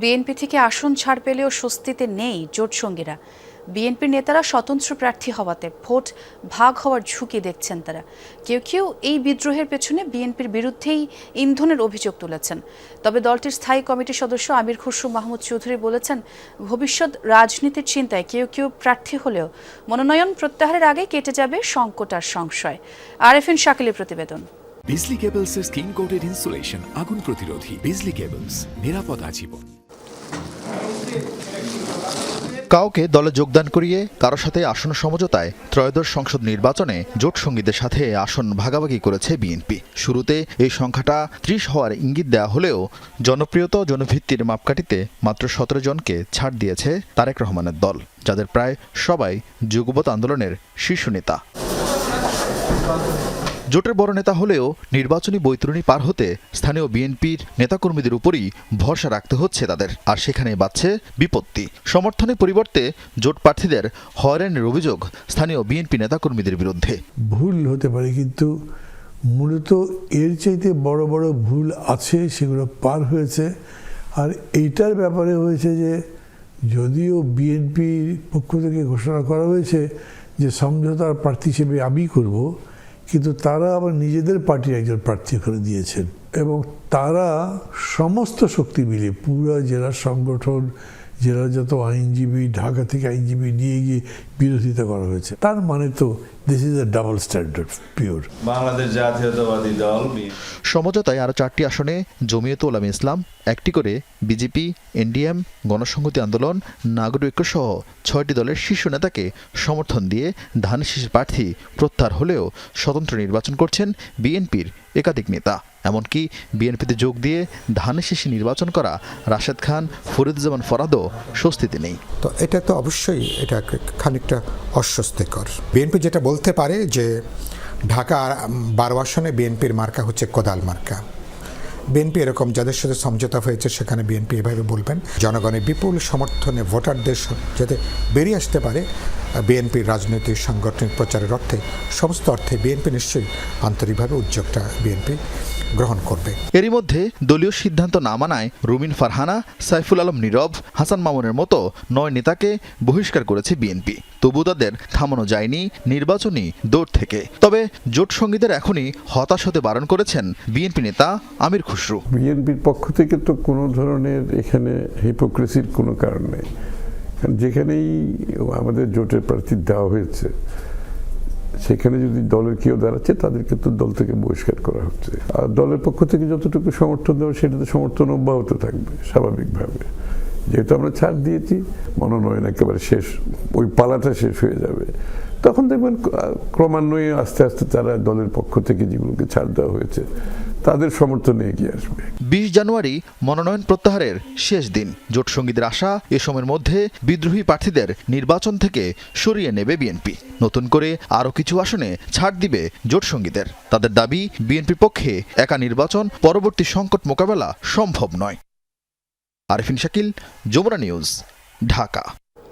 BNP থেকে আসন ছাড় পেলেও স্বস্তিতে নেই জোট সঙ্গীরা। বিএনপির নেতারা স্বতন্ত্র প্রার্থী হওয়াতে ভোট ভাগ হওয়ার ঝুঁকি দেখছেন তারা। কেউ কেউ এই বিদ্রোহের পেছনে বিএনপির বিরুদ্ধেই ইন্ধনের অভিযোগ তুলেছেন। তবে দলটির স্থায়ী কমিটির সদস্য আমির খসরু মাহমুদ চৌধুরী বলেছেন, ভবিষ্যৎ রাজনীতির চিন্তায় কেউ কেউ প্রার্থী হলেও মনোনয়ন প্রত্যাহারের আগে কেটে যাবে সংকট আর সংশয়। আরএফএন শাকিলের প্রতিবেদন। বিজলি কেবলসের স্কিন কোটেড ইনসুলেশন আগুন প্রতিরোধী। বিজলি কেবলস, নিরাপদ আজীবন। কাউকে দলে যোগদান করিয়ে কারো সাথে আসন সমঝোতায় ত্রয়োদশ সংসদ নির্বাচনে জোট সঙ্গীদের সাথে আসন ভাগাভাগি করেছে বিএনপি। শুরুতে এই সংখ্যাটা 30 হওয়ার ইঙ্গিত দেওয়া হলেও জনপ্রিয়তা জনভিত্তির মাপকাঠিতে মাত্র 17 জনকে ছাড় দিয়েছে তারেক রহমানের দল, যাদের প্রায় সবাই যুগপৎ আন্দোলনের শীর্ষ নেতা। জোটের বড় নেতা হলেও নির্বাচনী বৈতরণী পার হতে স্থানীয় বিএনপির নেতাকর্মীদের উপরই ভরসা রাখতে হচ্ছে তাদের, আর সেখানে বাড়ছে বিপত্তি। সমর্থনের পরিবর্তে জোট প্রার্থীদের হয়রানির অভিযোগ স্থানীয় বিএনপি নেতাকর্মীদের বিরুদ্ধে। ভুল হতে পারে, কিন্তু মূলত এর চাইতে বড় বড় ভুল আছে, সেগুলো পার হয়েছে। আর এইটার ব্যাপারে হয়েছে যে যদিও বিএনপির পক্ষ থেকে ঘোষণা করা হয়েছে যে সমঝোতার প্রার্থী হিসেবে আমি করব, কিন্তু তারা আবার নিজেদের পার্টির একজন প্রার্থী করে দিয়েছেন এবং তারা সমস্ত শক্তি মিলে পুরো জেলার সংগঠন, জেলার যত আইনজীবী, ঢাকা থেকে আইনজীবী নিয়ে গিয়ে বিরোধিতা করা হয়েছে। তার মানে তো this is a double standard pure. Bangladesh জাতীয়তাবাদী দল সমঝোতায় আরও 4টি আসনে জমিয়ত উলামা ইসলাম, 1টি করে বিজেপি, এনডিএম, গণসংহতি আন্দোলন, নাগরিক ঐক্য সহ 6টি দলের শীর্ষ নেতাকে সমর্থন দিয়ে ধানের শীষের প্রার্থী প্রত্যাহার হলেও স্বতন্ত্র নির্বাচন করছেন বিএনপির একাধিক নেতা। এমনকি বিএনপিতে যোগ দিয়ে ধানের শীষে নির্বাচন করা রাশেদ খান, ফরিদুজ্জামান ফরাদও স্বস্তিতে নেই। তো এটা তো অবশ্যই এটা খানিকটা অস্বস্তিকর। বিএনপি যেটা বলতে পারে যে ঢাকা 12 আসনে বিএনপির মার্কা হচ্ছে কোদাল মার্কা। বিএনপি এরকম যাদের সাথে সমঝোতা হয়েছে সেখানে বিএনপি এভাবে বলবেন। জনগণের বিপুল সমর্থনে ভোটারদের যাতে বেরিয়ে আসতে পারে বিএনপির রাজনৈতিক সাংগঠনিক প্রচারের অর্থে, সমস্ত অর্থে বিএনপি নিশ্চয়ই আন্তরিকভাবে উদ্যোগটা বিএনপি গ্রহণ করবে। এরই মধ্যে দলীয় সিদ্ধান্ত না মানায় রুমিন ফারহানা, সাইফুল আলম নীরব, হাসান মামুনের মতো 9 নেতাকে বহিষ্কার করেছে বিএনপি। তবু তাদের থামানো যায়নি নির্বাচনী দৌড় থেকে। তবে জোট সঙ্গীদের এখনই হতাশ হতে বারণ করেছেন বিএনপি নেতা আমির খসরু। বিএনপির পক্ষ থেকে তো কোনো ধরনের এখানে হিপোক্রেসির কোনো কারণ নেই। যেখানেই আমাদের জোটের প্রার্থী দেওয়া হয়েছে সেখানে যদি দলের কেউ দাঁড়াচ্ছে তাদেরকে তো দল থেকে বহিষ্কার করা হচ্ছে। আর দলের পক্ষ থেকে যতটুকু সমর্থন দেওয়া সেটাতে সমর্থন অব্যাহত থাকবে স্বাভাবিকভাবে। যেহেতু আমরা ছাড় দিয়েছি, মনোনয়ন একেবারে শেষ, ওই পালাটা শেষ হয়ে যাবে, তখন দেখবেন ক্রমান্বয়ে আস্তে আস্তে তারা দলের পক্ষ থেকে যেগুলোকে ছাড় দেওয়া হয়েছে তাদের সমর্থনে এগিয়ে আসবে। 20 জানুয়ারি মনোনয়ন প্রত্যাহারের শেষ দিন। জোট সঙ্গীদের আশা এ সময়ের মধ্যে বিদ্রোহী প্রার্থীদের নির্বাচন থেকে সরিয়ে নেবে বিএনপি। নতুন করে আরও কিছু আসনে ছাড় দিবে জোট সঙ্গীদের। তাদের দাবি, বিএনপির পক্ষে একা নির্বাচন পরবর্তী সংকট মোকাবেলা সম্ভব নয়। আরএফএন শাকিল, যমুনা নিউজ, ঢাকা।